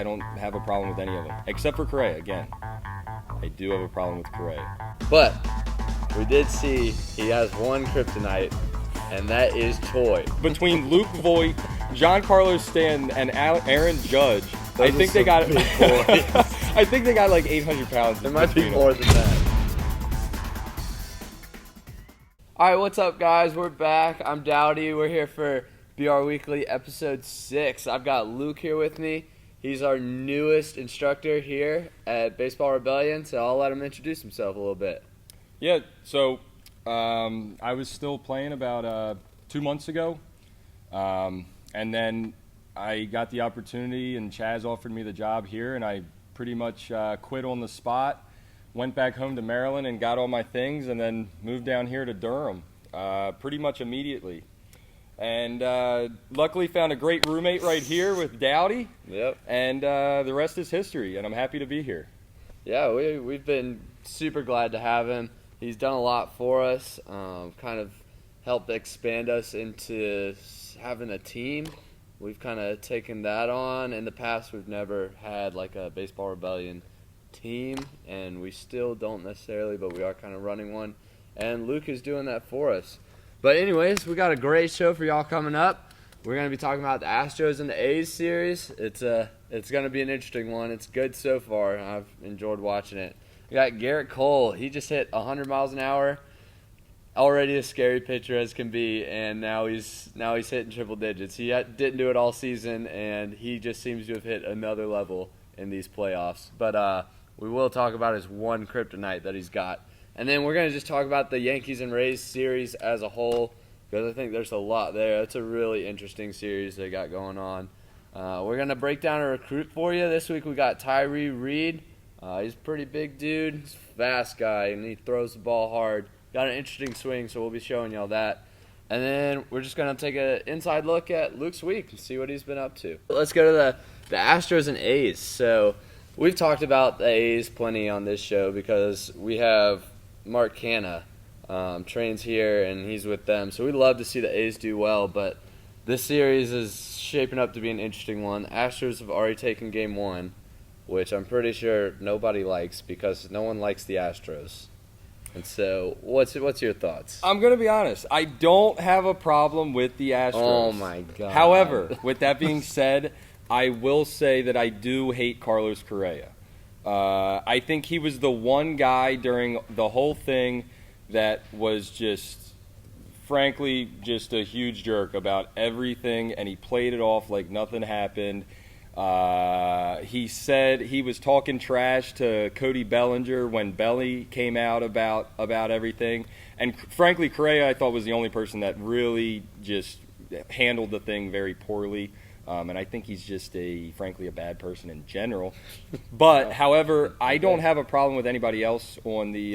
don't have a problem with any of them, except for Correa. Again, I do have a problem with Correa. But we did see he has one kryptonite, and that is Choi. Between Luke Voigt, Giancarlo Stanton, and Aaron Judge, I think they got I think they got like 800 pounds. There might be more than that. All right, what's up, guys? We're back. I'm Dowdy. We're here for BR Weekly episode 6. I've got Luke here with me. He's our newest instructor here at Baseball Rebellion, so I'll let him introduce himself a little bit. Yeah, so I was still playing about 2 months ago, and then I got the opportunity, and Chaz offered me the job here, and I pretty much quit on the spot, went back home to Maryland and got all my things, and then moved down here to Durham pretty much immediately. And luckily found a great roommate right here with Dowdy. Yep. And the rest is history, and I'm happy to be here. Yeah, we've been super glad to have him. He's done a lot for us, kind of helped expand us into having a team. We've kind of taken that on. In the past, we've never had like a Baseball Rebellion team, and we still don't necessarily, but we are kind of running one. And Luke is doing that for us. But anyways, we got a great show for y'all coming up. We're going to be talking about the Astros and the A's series. It's going to be an interesting one. It's good so far. I've enjoyed watching it. We got Garrett Cole. He just hit 100 miles an hour. Already a scary pitcher as can be, and now he's hitting triple digits. He didn't do it all season, and he just seems to have hit another level in these playoffs. But we will talk about his one kryptonite that he's got. And then we're going to just talk about the Yankees and Rays series as a whole, because I think there's a lot there. It's a really interesting series they got going on. We're going to break down a recruit for you. This week we got Tyree Reed. He's a pretty big dude. He's a fast guy, and he throws the ball hard. Got an interesting swing, so we'll be showing y'all that. And then we're just going to take an inside look at Luke's week and see what he's been up to. Let's go to the Astros and A's. So we've talked about the A's plenty on this show because we have Mark Canha trains here, and he's with them. So we'd love to see the A's do well, but this series is shaping up to be an interesting one. The Astros have already taken Game 1, which I'm pretty sure nobody likes because no one likes the Astros. And so what's your thoughts? I'm going to be honest. I don't have a problem with the Astros. Oh, my God. However, with that being said, I will say that I do hate Carlos Correa. I think he was the one guy during the whole thing that was just, frankly, just a huge jerk about everything, and he played it off like nothing happened. He said he was talking trash to Cody Bellinger when Belly came out about everything. And frankly, Correa, I thought, was the only person that really just handled the thing very poorly. And I think he's just frankly, a bad person in general. But, however, I don't have a problem with anybody else on the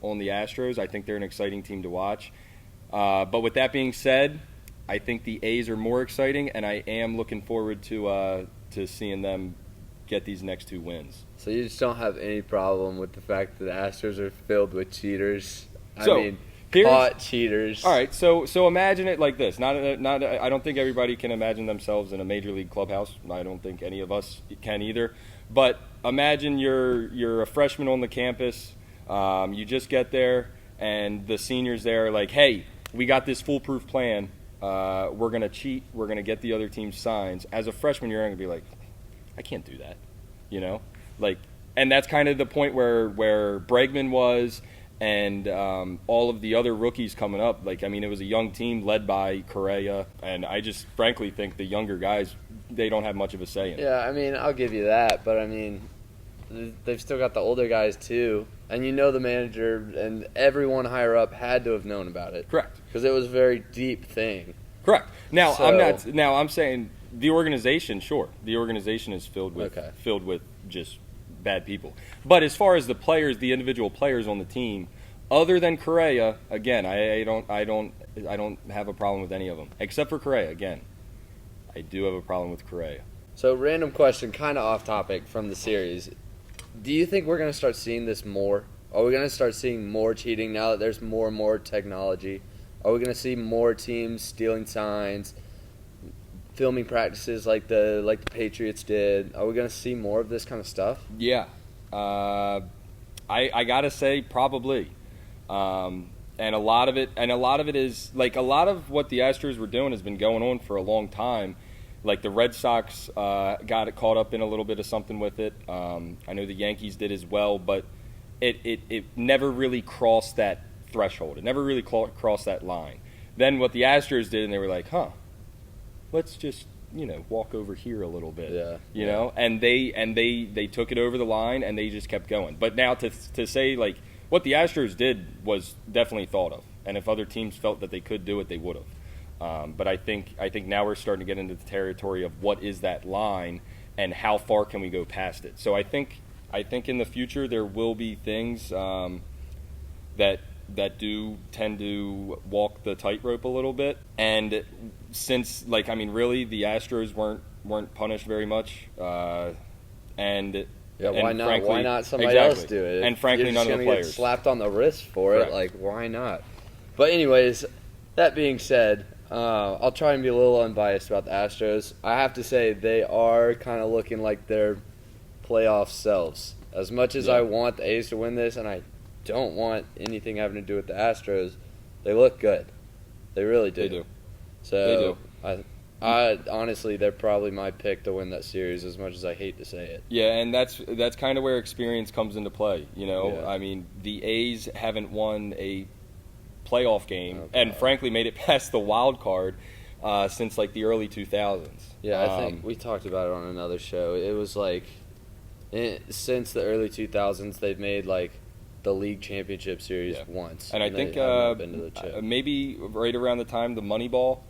Astros. I think they're an exciting team to watch. But with that being said, I think the A's are more exciting, and I am looking forward to seeing them get these next 2 wins. So you just don't have any problem with the fact that the Astros are filled with cheaters? Hot cheaters. All right, so imagine it like this. I don't think everybody can imagine themselves in a major league clubhouse. I don't think any of us can either. But imagine you're a freshman on the campus. You just get there, and the seniors there are like, "Hey, we got this foolproof plan. We're gonna cheat. We're gonna get the other team's signs." As a freshman, you're gonna be like, "I can't do that," and that's kind of the point where Bregman was. And all of the other rookies coming up, it was a young team led by Correa, and I just frankly think the younger guys, they don't have much of a say in it. Yeah, I'll give you that, but they've still got the older guys too, and the manager and everyone higher up had to have known about it. Correct. Because it was a very deep thing. Correct. Now I'm saying the organization, sure, the organization is filled with just bad people. But as far as the players, the individual players on the team, other than Correa, again, I don't have a problem with any of them except for Correa. Again, I do have a problem with Correa. So, random question, kind of off topic from the series. Do you think we're going to start seeing this more? Are we going to start seeing more cheating now that there's more and more technology? Are we going to see more teams stealing signs, filming practices like the Patriots did? Are we going to see more of this kind of stuff? Yeah. I gotta say probably. And a lot of it is like a lot of what the Astros were doing has been going on for a long time. Like the Red Sox got it caught up in a little bit of something with it. I know the Yankees did as well, but it never really crossed that threshold. It never really crossed that line. Then what the Astros did, and they were like, let's just walk over here a little bit. You know, and they took it over the line, and they just kept going. But now to say like what the Astros did was definitely thought of, and if other teams felt that they could do it, they would have. But I think now we're starting to get into the territory of what is that line and how far can we go past it. So I think in the future there will be things that do tend to walk the tightrope a little bit. And since really the Astros weren't punished very much, and why not? Frankly, why not somebody else do it? And frankly, none of the players get slapped on the wrist for Correct. it. Like, why not? But anyways, that being said, I'll try and be a little unbiased about the Astros. I have to say they are kind of looking like their playoff selves. As much as I want the A's to win this, and I don't want anything having to do with the Astros, they look good. They really do. They do. So they do. I honestly, they're probably my pick to win that series, as much as I hate to say it. Yeah, and that's kind of where experience comes into play. Yeah. I mean, the A's haven't won a playoff game, and frankly made it past the wild card since like the early 2000s. Yeah, I think we talked about it on another show. It was like since the early 2000s, they've made like the league championship series once, and I think been to the chip. Maybe right around the time the Moneyball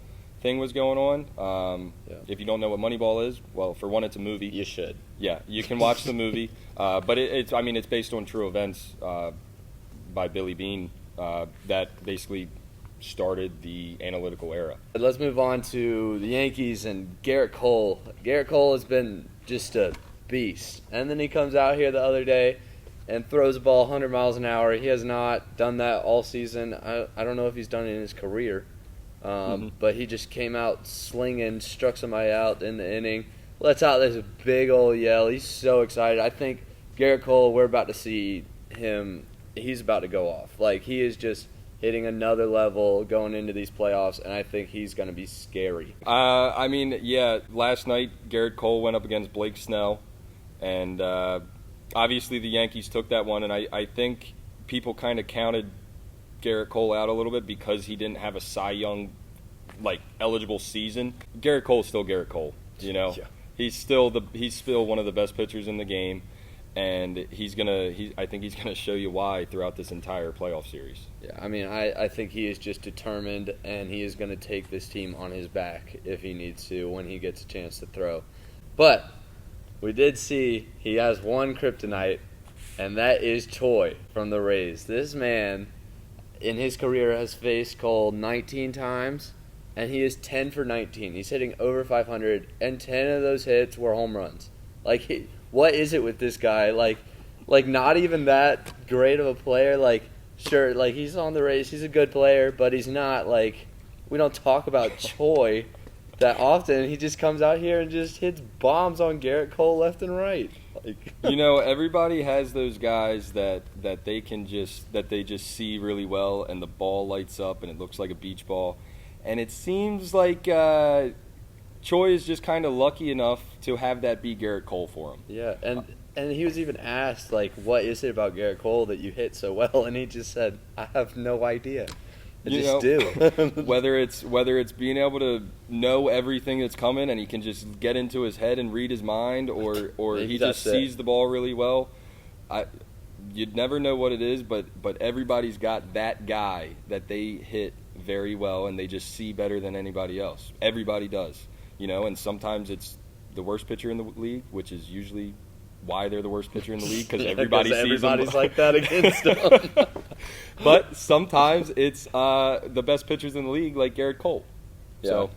thing was going on. If you don't know what Moneyball is, well, for one, it's a movie. You should. Yeah, you can watch the movie, but it's based on true events by Billy Beane that basically started the analytical era. Let's move on to the Yankees and Garrett Cole. Garrett Cole has been just a beast, and then he comes out here the other day and throws the ball 100 miles an hour. He has not done that all season. I don't know if he's done it in his career. But he just came out slinging, struck somebody out in the inning, lets out this big old yell. He's so excited. I think Garrett Cole, we're about to see him, he's about to go off. Like, he is just hitting another level going into these playoffs, and I think he's going to be scary. Last night Garrett Cole went up against Blake Snell, and obviously the Yankees took that one, and I think people kind of counted Garrett Cole out a little bit because he didn't have a Cy Young eligible season. Garrett Cole's still Garrett Cole, He's still one of the best pitchers in the game, and I think he's gonna show you why throughout this entire playoff series. Yeah, I mean, I think he is just determined, and he is going to take this team on his back if he needs to when he gets a chance to throw. But we did see he has one kryptonite, and that is Choi from the Rays. This man in his career has faced Cole 19 times, and he is 10 for 19. He's hitting over 500, and 10 of those hits were home runs. What is it with this guy? Not even that great of a player. Sure, he's on the Rays, he's a good player, but he's not, we don't talk about Choi that often. He just comes out here and just hits bombs on Garrett Cole left and right. Everybody has those guys that they just see really well, and the ball lights up and it looks like a beach ball. And it seems like Choi is just kind of lucky enough to have that be Garrett Cole for him. Yeah, and he was even asked, what is it about Garrett Cole that you hit so well? And he just said, I have no idea. I just do. whether it's being able to know everything that's coming and he can just get into his head and read his mind, or he just sees the ball really well. You'd never know what it is, but everybody's got that guy that they hit very well and they just see better than anybody else. Everybody does, and sometimes it's the worst pitcher in the league, which is usually why they're the worst pitcher in the league, because everybody's like that against them. But sometimes it's the best pitchers in the league, like Garrett Cole. Yeah. So,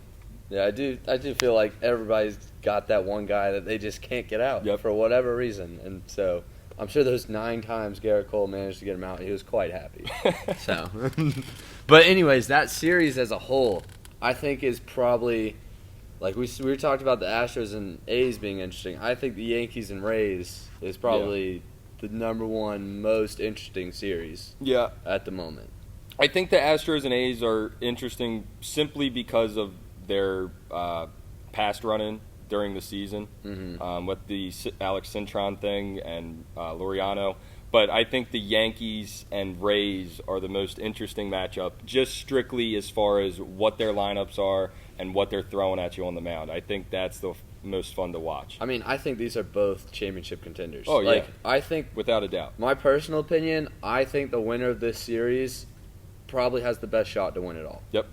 yeah, I do feel like everybody's got that one guy that they just can't get out for whatever reason, and so I'm sure those 9 times Garrett Cole managed to get him out, he was quite happy. But anyways, that series as a whole, I think is probably like we talked about the Astros and A's being interesting. I think the Yankees and Rays is probably the number one most interesting series. Yeah. At the moment. I think the Astros and A's are interesting simply because of their past run-in during the season with the Alex Cintron thing and Laureano. But I think the Yankees and Rays are the most interesting matchup, just strictly as far as what their lineups are and what they're throwing at you on the mound. I think that's the most fun to watch. I mean, I think these are both championship contenders. Oh, yeah. I think, without a doubt. My personal opinion, I think the winner of this series probably has the best shot to win it all. Yep.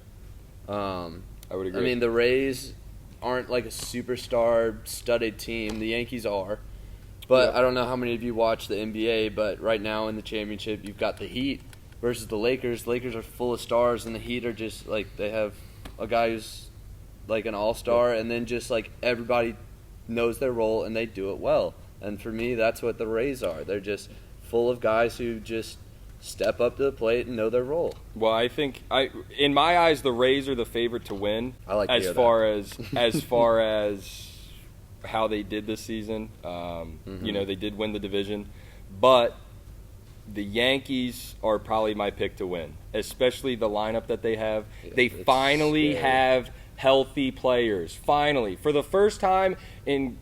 I would agree. I mean, the Rays aren't like a superstar studded team. The Yankees are. But I don't know how many of you watch the NBA, but right now in the championship, you've got the Heat versus the Lakers. The Lakers are full of stars, and the Heat are just like they have a guy who's like an all-star, and then just like everybody knows their role and they do it well. And for me, that's what the Rays are. They're just full of guys who just step up to the plate and know their role. Well, I think in my eyes, the Rays are the favorite to win. I like as far as how they did this season. You know, they did win the division, but the Yankees are probably my pick to win, especially the lineup that they have. They finally have healthy players. Finally, for the first time in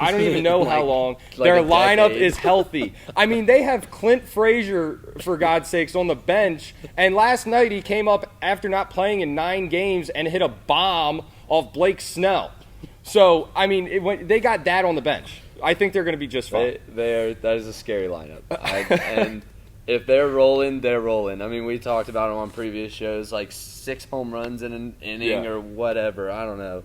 I don't even know how long, their lineup is healthy. I mean, they have Clint Frazier, for God's sakes, on the bench, and last night he came up after not playing in 9 games and hit a bomb off Blake Snell. So, I mean, they got that on the bench. I think they're going to be just fine. That is a scary lineup. And if they're rolling, they're rolling. I mean, we talked about them on previous shows, like 6 home runs in an inning or whatever. I don't know.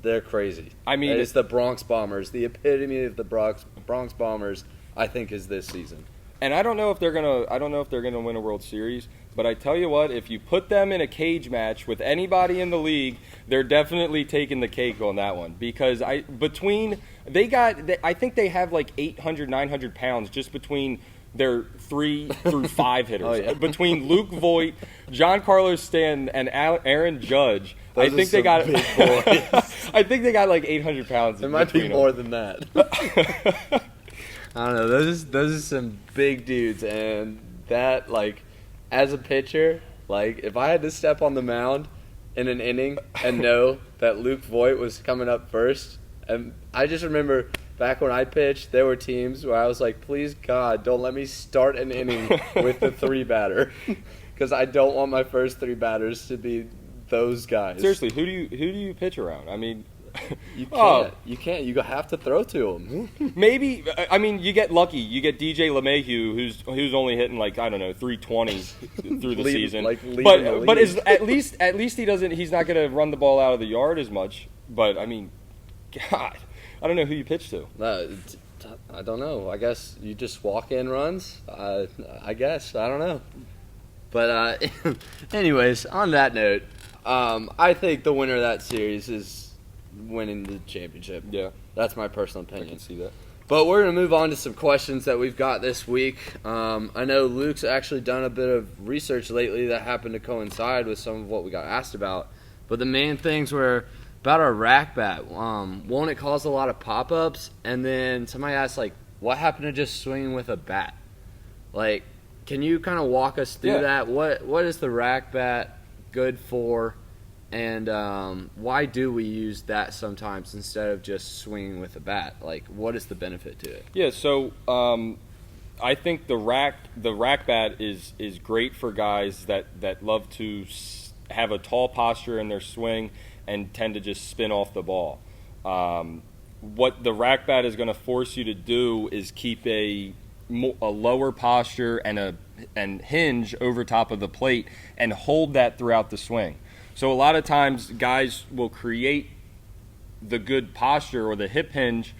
They're crazy. I mean, it's the Bronx Bombers. The epitome of the Bronx Bombers, I think, is this season. And I don't know if they're gonna win a World Series, but I tell you what, if you put them in a cage match with anybody in the league, they're definitely taking the cake on that one. Because I think they have like 800, 900 pounds just between their 3 through 5 hitters. Between Luke Voit, Giancarlo Stanton, and Aaron Judge. I think they got like 800 pounds. It might be more than that. I don't know. Those are some big dudes, and that, like, as a pitcher, like, if I had to step on the mound in an inning and know that Luke Voit was coming up first, and I just remember back when I pitched, there were teams where I was like, please God, don't let me start an inning with the 3 batter, because I don't want my first 3 batters to be those guys. Seriously, who do you pitch around? I mean, you can't. You can't. You have to throw to them. Maybe. I mean, you get lucky. You get DJ LeMahieu, who's only hitting like 320 through the season. But at least he doesn't. He's not going to run the ball out of the yard as much. But I mean, God, I don't know who you pitch to. I don't know. I guess you just walk in runs. I guess I don't know. But anyways, on that note, I think the winner of that series is winning the championship. Yeah. That's my personal opinion. I can see that. But we're going to move on to some questions that we've got this week. I know Luke's actually done a bit of research lately that happened to coincide with some of what we got asked about. But the main things were about our rack bat. Won't it cause a lot of pop-ups? And then somebody asked, like, what happened to just swinging with a bat? Like, can you kind of walk us through that? What is the rack bat good for? And why do we use that sometimes instead of just swinging with a bat? Like, what is the benefit to it? Yeah, so I think the rack bat is great for guys that love to have a tall posture in their swing and tend to just spin off the ball. What the rack bat is going to force you to do is keep a lower posture and hinge over top of the plate and hold that throughout the swing. So a lot of times guys will create the good posture or the hip hinge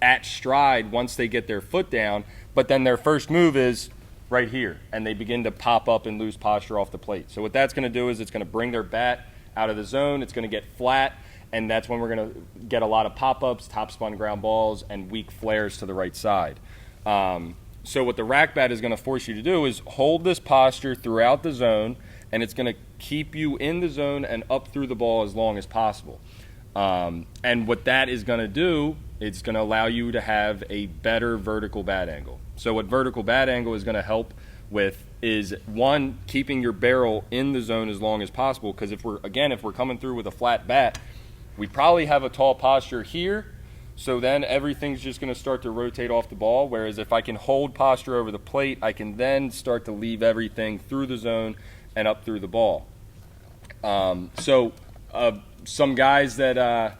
at stride once they get their foot down, but then their first move is right here, and they begin to pop up and lose posture off the plate. So what that's going to do is it's going to bring their bat out of the zone, it's going to get flat, and that's when we're going to get a lot of pop-ups, top-spun ground balls, and weak flares to the right side. So what the rack bat is going to force you to do is hold this posture throughout the zone, and it's going to keep you in the zone and up through the ball as long as possible. And what that is going to do, it's going to allow you to have a better vertical bat angle. So what vertical bat angle is going to help with is, one, keeping your barrel in the zone as long as possible, because if we're coming through with a flat bat, we probably have a tall posture here, so then everything's just going to start to rotate off the ball, whereas if I can hold posture over the plate, I can then start to leave everything through the zone and up through the ball. Some guys that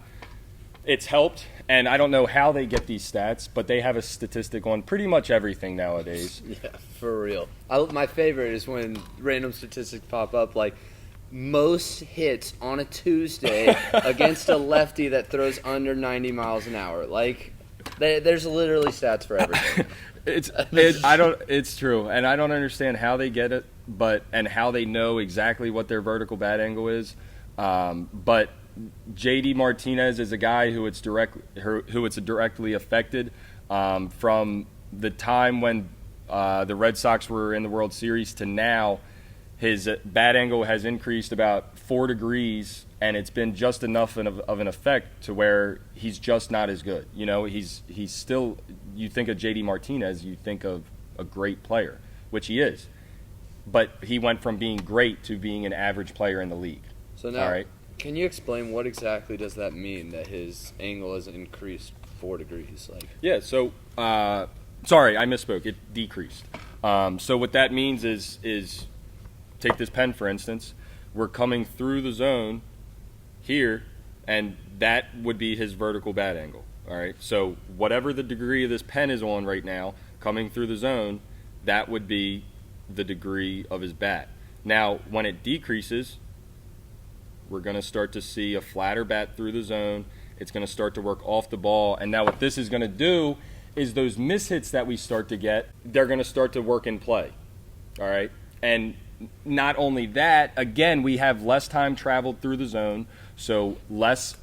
it's helped, and I don't know how they get these stats, but they have a statistic on pretty much everything nowadays. Yeah, for real. My favorite is when random statistics pop up, like most hits on a Tuesday against a lefty that throws under 90 miles an hour. Like, there's literally stats for everything. It's true, and I don't understand how they get it, and how they know exactly what their vertical bat angle is. But JD Martinez is a guy who it's directly affected from the time when the Red Sox were in the World Series to now. His bat angle has increased about 4 degrees, and it's been just enough of an effect to where he's just not as good. You know, he's still, you think of JD Martinez, you think of a great player, which he is. But he went from being great to being an average player in the league. So now, all right? Can you explain what exactly does that mean, that his angle has increased 4 degrees? Yeah, so, sorry, I misspoke. It decreased. So what that means is take this pen, for instance. We're coming through the zone here, and that would be his vertical bat angle. All right, so whatever the degree of this pen is on right now, coming through the zone, that would be the degree of his bat. Now, when it decreases, we're going to start to see a flatter bat through the zone. It's going to start to work off the ball. And now what this is going to do is those mishits that we start to get, they're going to start to work in play. All right? And not only that, again, we have less time traveled through the zone, so less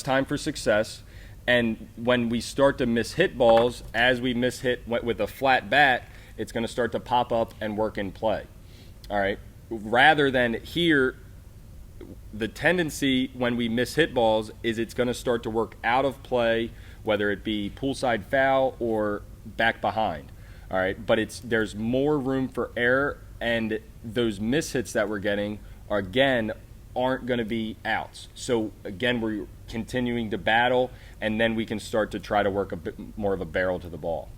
time for success. And when we start to miss-hit balls, as we miss-hit with a flat bat, it's going to start to pop up and work in play. All right? Rather than here, the tendency when we miss hit balls is it's going to start to work out of play, whether it be poolside foul or back behind. All right, but there's more room for error, and those mishits that we're getting aren't going to be outs. So again, we're continuing to battle, and then we can start to try to work a bit more of a barrel to the ball.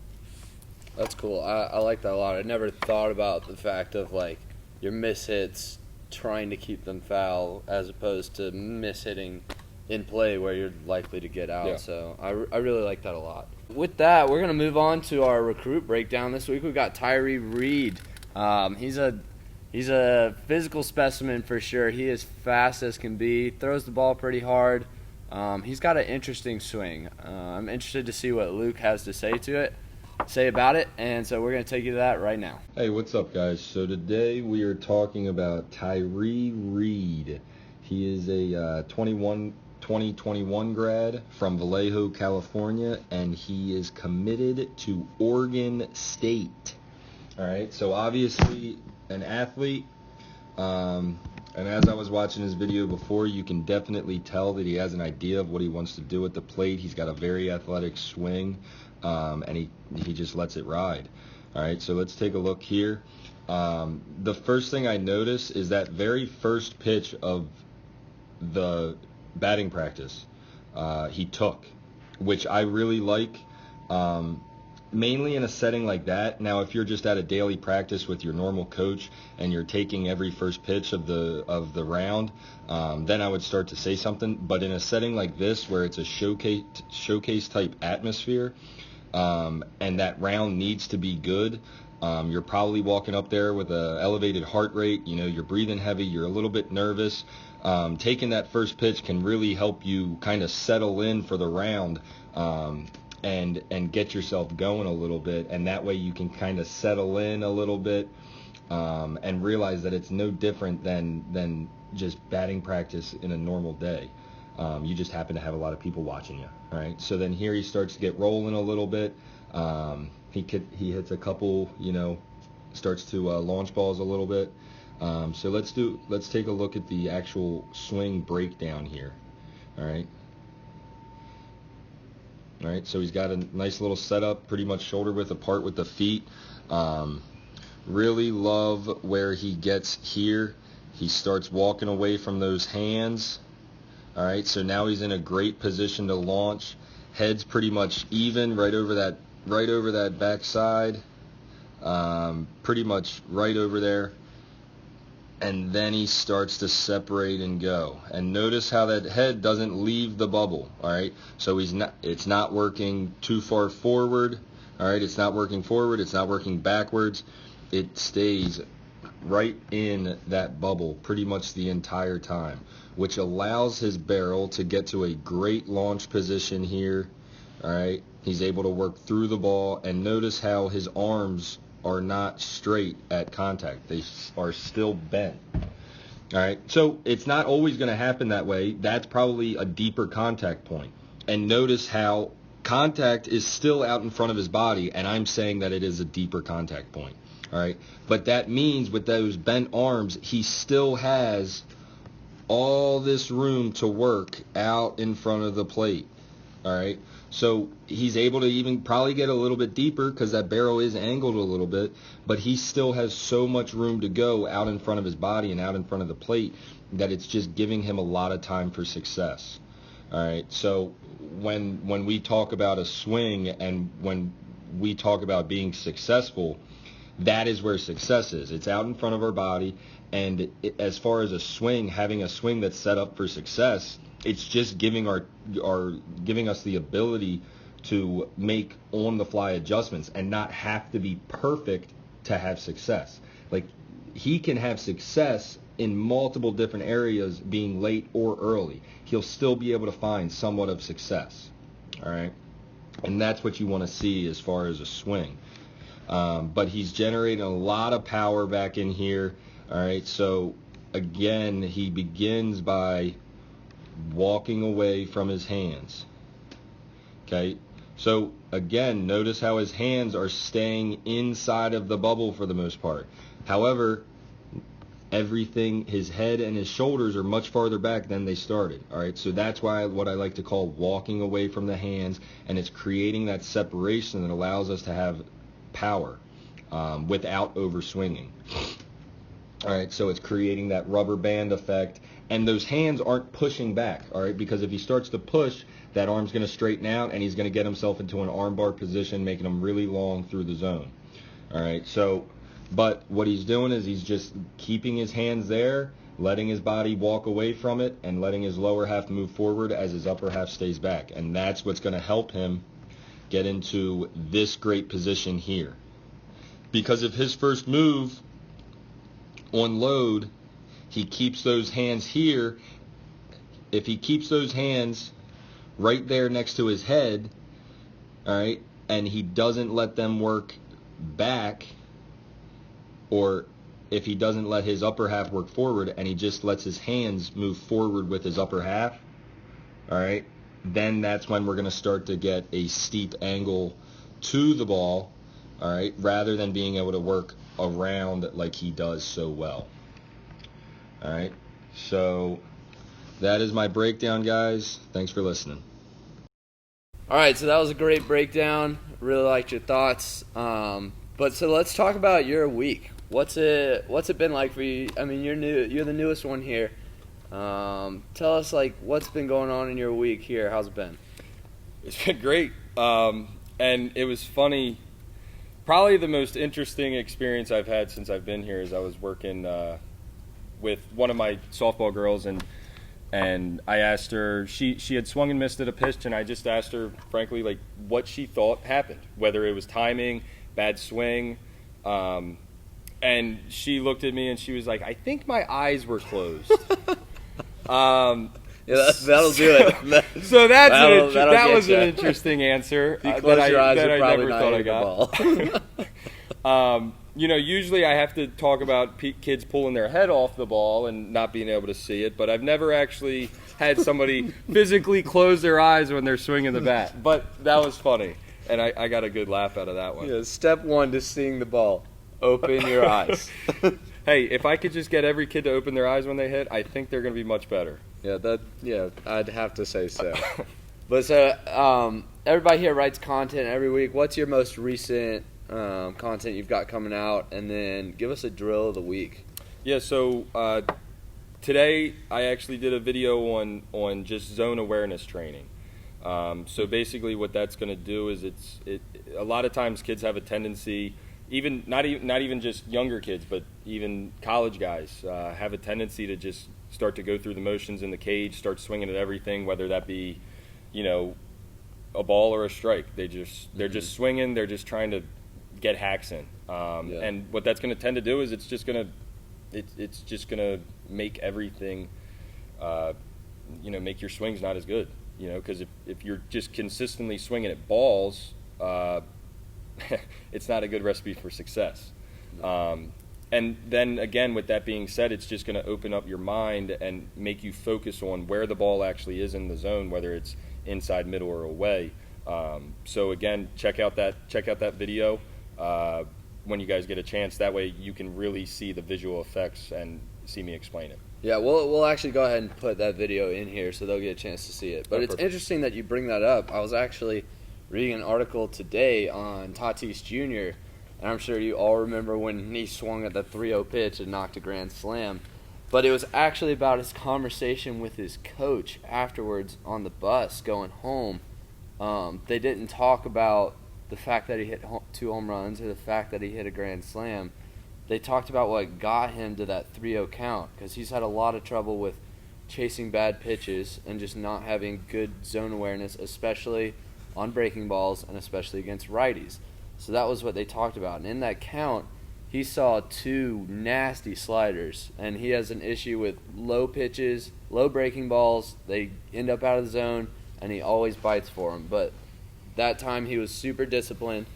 That's cool. I like that a lot. I never thought about the fact of like your mishits, trying to keep them foul as opposed to mishitting in play where you're likely to get out. Yeah. So I really like that a lot. With that, we're going to move on to our recruit breakdown. This week we've got Tyree Reed. He's a physical specimen for sure. He is fast as can be, throws the ball pretty hard. He's got an interesting swing. I'm interested to see what Luke has to say about it, and so we're going to take you to that right now. Hey, what's up, guys? So today we are talking about Tyree Reed. He is a 2021 grad from Vallejo, California, and he is committed to Oregon State. All right, so obviously an athlete, and as I was watching his video before, you can definitely tell that he has an idea of what he wants to do at the plate. He's got a very athletic swing, and he just lets it ride. All right, so let's take a look here. The first thing I notice is that very first pitch of the batting practice he took, which I really like, mainly in a setting like that. Now, if you're just at a daily practice with your normal coach and you're taking every first pitch of the round, then I would start to say something. But in a setting like this where it's a showcase type atmosphere, and that round needs to be good, you're probably walking up there with an elevated heart rate, you're breathing heavy, you're a little bit nervous. Taking that first pitch can really help you kind of settle in for the round, and get yourself going a little bit, and that way you can kind of settle in a little bit, and realize that it's no different than just batting practice in a normal day. You just happen to have a lot of people watching you, all right? So then here he starts to get rolling a little bit. He hits a couple, starts to launch balls a little bit. So let's take a look at the actual swing breakdown here. All right. All right, so he's got a nice little setup, pretty much shoulder width apart with the feet. Really love where he gets here. He starts walking away from those hands. All right, so now he's in a great position to launch. Head's pretty much even right over that backside. Pretty much right over there. And then he starts to separate and go. And notice how that head doesn't leave the bubble, all right? So it's not working too far forward, all right? It's not working forward, it's not working backwards. It stays right in that bubble pretty much the entire time, which allows his barrel to get to a great launch position here, all right? He's able to work through the ball, and notice how his arms are not straight at contact. They are still bent. All right, so it's not always going to happen that way. That's probably a deeper contact point. And notice how contact is still out in front of his body, and I'm saying that it is a deeper contact point. All right, but that means with those bent arms, he still has all this room to work out in front of the plate. All right, so he's able to even probably get a little bit deeper because that barrel is angled a little bit, but he still has so much room to go out in front of his body and out in front of the plate that it's just giving him a lot of time for success. All right, so when we talk about a swing and when we talk about being successful, that is where success is. It's out in front of our body, and as far as a swing, having a swing that's set up for success, it's just giving us the ability to make on-the-fly adjustments and not have to be perfect to have success. Like, he can have success in multiple different areas, being late or early. He'll still be able to find somewhat of success. All right, and that's what you want to see as far as a swing. But he's generating a lot of power back in here. All right, so again, he begins by walking away from his hands. Okay, so again, notice how his hands are staying inside of the bubble for the most part. However, everything, his head and his shoulders are much farther back than they started. All right, so that's why what I like to call walking away from the hands, and it's creating that separation that allows us to have power without overswinging. All right, so it's creating that rubber band effect, and those hands aren't pushing back, all right, because if he starts to push, that arm's going to straighten out, and he's going to get himself into an armbar position, making him really long through the zone. All right, so, but what he's doing is he's just keeping his hands there, letting his body walk away from it, and letting his lower half move forward as his upper half stays back, and that's what's going to help him get into this great position here. Because if his first move on load, he keeps those hands here, if he keeps those hands right there next to his head, all right, and he doesn't let them work back, or if he doesn't let his upper half work forward and he just lets his hands move forward with his upper half, all right, then that's when we're going to start to get a steep angle to the ball, all right, rather than being able to work around like he does so well. All right, so that is my breakdown, guys. Thanks for listening. All right, so that was a great breakdown. Really liked your thoughts. But so let's talk about your week. What's it been like for you? I mean, you're the newest one here. Tell us, like, what's been going on in your week here. How's it been? It's been great. And it was funny. Probably the most interesting experience I've had since I've been here is I was working with one of my softball girls, and I asked her, she had swung and missed at a pitch, and I just asked her, frankly, like, what she thought happened, whether it was timing, bad swing, and she looked at me and she was like, I think my eyes were closed. Yeah, that'll do it. So that was you. an interesting answer If you close your eyes, that you're I probably never not thought I hitting the ball. You know, usually I have to talk about kids pulling their head off the ball and not being able to see it, but I've never actually had somebody physically close their eyes when they're swinging the bat. But that was funny, and I got a good laugh out of that one. Yeah, step one to seeing the ball. Open your eyes. Hey, if I could just get every kid to open their eyes when they hit, I think they're going to be much better. Yeah, I'd have to say so. But so everybody here writes content every week. What's your most recent content you've got coming out? And then give us a drill of the week. Yeah, so today I actually did a video on just zone awareness training. So basically what that's going to do is a lot of times kids have a tendency, even not even just younger kids, but even college guys have a tendency to just start to go through the motions in the cage, start swinging at everything, whether that be, a ball or a strike. They're just swinging. They're just trying to get hacks in. And what that's going to tend to do is it's just going to make everything, make your swings not as good. Because if you're just consistently swinging at balls, it's not a good recipe for success. And then again, with that being said, it's just going to open up your mind and make you focus on where the ball actually is in the zone, whether it's inside, middle, or away. So again, check out that video when you guys get a chance. That way you can really see the visual effects and see me explain it. Yeah, we'll actually go ahead and put that video in here so they'll get a chance to see it. But it's interesting that you bring that up. I was actually reading an article today on Tatis Jr., and I'm sure you all remember when he swung at the 3-0 pitch and knocked a grand slam. But it was actually about his conversation with his coach afterwards on the bus going home. They didn't talk about the fact that he hit 2 home runs or the fact that he hit a grand slam. They talked about what got him to that 3-0 count, because he's had a lot of trouble with chasing bad pitches and just not having good zone awareness, especially on breaking balls and especially against righties. So that was what they talked about. And in that count, he saw 2 nasty sliders, and he has an issue with low pitches, low breaking balls. They end up out of the zone, and he always bites for them. But that time he was super disciplined,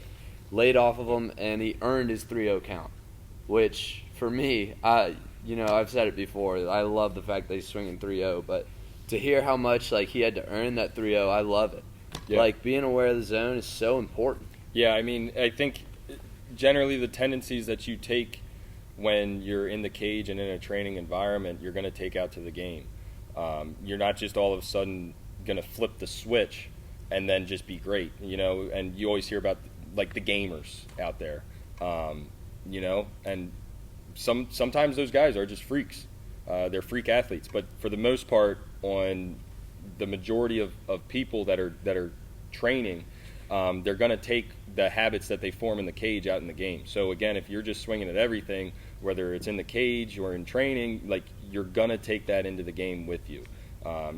laid off of them, and he earned his 3-0 count. Which, for me, I've said it before, I love the fact that he's swinging 3-0, but to hear how much he had to earn that 3-0, I love it. Yeah. Being aware of the zone is so important. Yeah, I think generally the tendencies that you take when you're in the cage and in a training environment, you're going to take out to the game. You're not just all of a sudden going to flip the switch and then just be great, and you always hear about the gamers out there. And sometimes those guys are just freaks. They're freak athletes. But for the most part, on the majority of people that are training, they're going to take the habits that they form in the cage out in the game. So again, if you're just swinging at everything, whether it's in the cage or in training, you're going to take that into the game with you.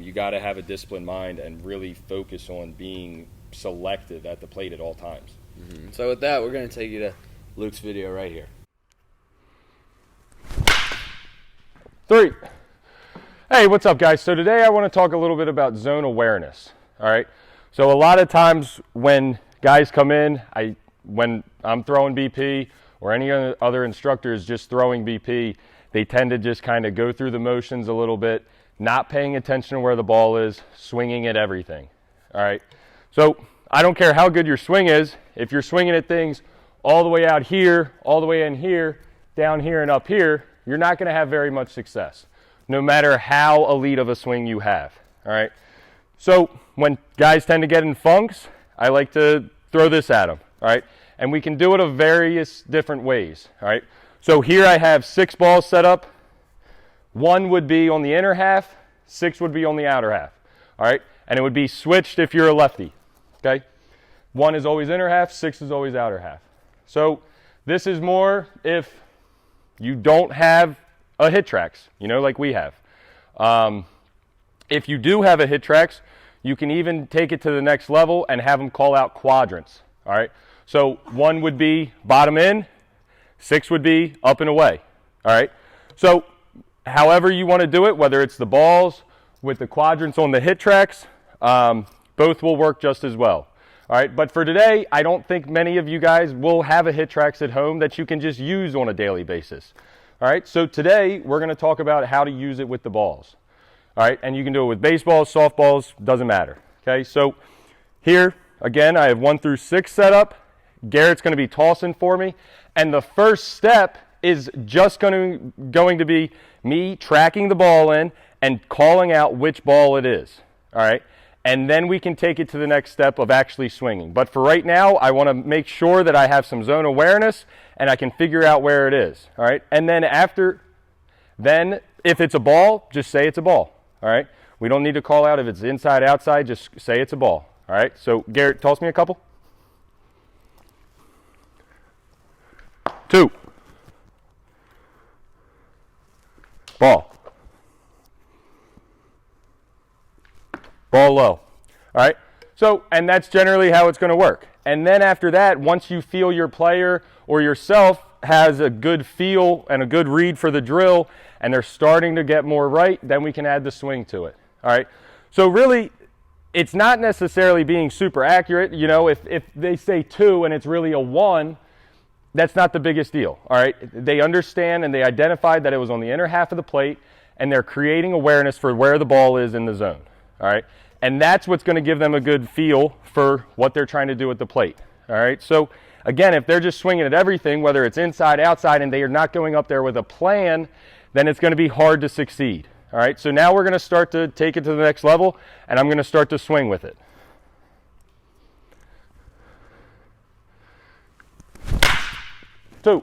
You got to have a disciplined mind and really focus on being selective at the plate at all times. Mm-hmm. So with that, we're going to take you to Luke's video right here. 3. Hey, what's up, guys? So today I want to talk a little bit about zone awareness. All right. So a lot of times when guys come in, when I'm throwing BP or any other instructor is just throwing BP, they tend to just kind of go through the motions a little bit, not paying attention to where the ball is, swinging at everything. All right. So I don't care how good your swing is. If you're swinging at things all the way out here, all the way in here, down here, and up here, you're not going to have very much success, no matter how elite of a swing you have. All right. So when guys tend to get in funks, I like to throw this at them. All right. And we can do it of various different ways. All right. So here I have 6 balls set up. 1 would be on the inner half, 6 would be on the outer half. All right. And it would be switched if you're a lefty. Okay. 1 is always inner half, 6 is always outer half. So this is more if you don't have a hit tracks, like we have. If you do have a hit tracks, you can even take it to the next level and have them call out quadrants. All right. So 1 would be bottom in, 6 would be up and away. All right. So however you want to do it, whether it's the balls with the quadrants on the hit tracks, both will work just as well. All right, but for today, I don't think many of you guys will have a hit tracks at home that you can just use on a daily basis. All right, so today we're going to talk about how to use it with the balls. All right, and you can do it with baseballs, softballs, doesn't matter. Okay, so here, again, I have 1 through 6 set up. Garrett's going to be tossing for me, and the first step is just going to be me tracking the ball in and calling out which ball it is, all right? And then we can take it to the next step of actually swinging. But for right now, I want to make sure that I have some zone awareness and I can figure out where it is, all right? And then if it's a ball, just say it's a ball, all right? We don't need to call out if it's inside, outside, just say it's a ball, all right? So Garrett, toss me a couple. 2. Ball. Ball low. All right? So, and that's generally how it's going to work. And then after that, once you feel your player or yourself has a good feel and a good read for the drill and they're starting to get more right, then we can add the swing to it. All right? So really, it's not necessarily being super accurate. You know, if they say 2 and it's really a 1, that's not the biggest deal, all right? They understand and they identified that it was on the inner half of the plate, and they're creating awareness for where the ball is in the zone, all right? And that's what's going to give them a good feel for what they're trying to do at the plate, all right? So, again, if they're just swinging at everything, whether it's inside, outside, and they are not going up there with a plan, then it's going to be hard to succeed, all right? So now we're going to start to take it to the next level, and I'm going to start to swing with it. 2.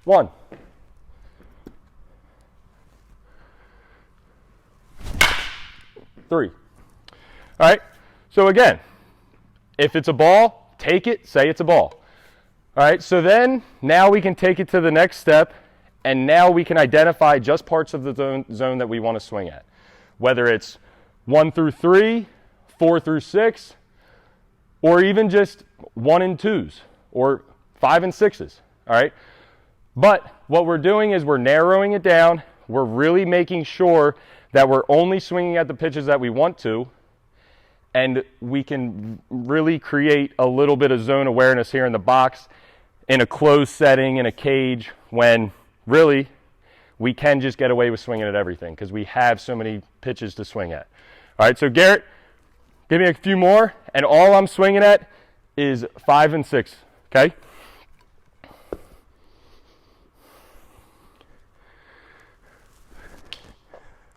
1. 3. All right. So again, if it's a ball, take it, say it's a ball. All right. So then now we can take it to the next step, and now we can identify just parts of the zone that we want to swing at, whether it's 1 through 3, 4 through 6, or even just 1 and 2s, or 5 and 6s, all right? But what we're doing is we're narrowing it down. We're really making sure that we're only swinging at the pitches that we want to, and we can really create a little bit of zone awareness here in the box in a closed setting, in a cage, when really we can just get away with swinging at everything because we have so many pitches to swing at. All right, so Garrett, give me a few more, and all I'm swinging at is 5 and 6, okay?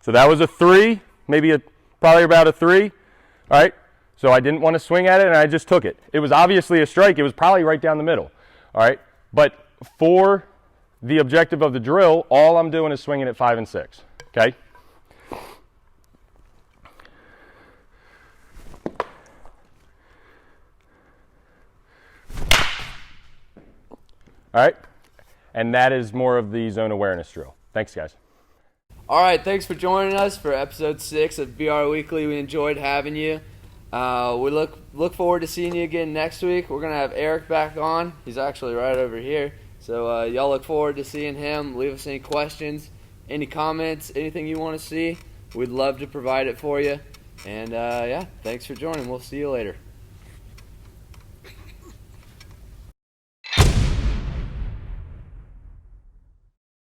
So that was a 3, probably about a 3, all right? So I didn't want to swing at it, and I just took it. It was obviously a strike. It was probably right down the middle, all right? But for the objective of the drill, all I'm doing is swinging at 5 and 6, okay? All right, and that is more of the zone awareness drill. Thanks, guys. All right, thanks for joining us for episode 6 of BR Weekly. We enjoyed having you. We look forward to seeing you again next week. We're going to have Eric back on. He's actually right over here. So y'all look forward to seeing him. Leave us any questions, any comments, anything you want to see. We'd love to provide it for you. And, yeah, thanks for joining. We'll see you later.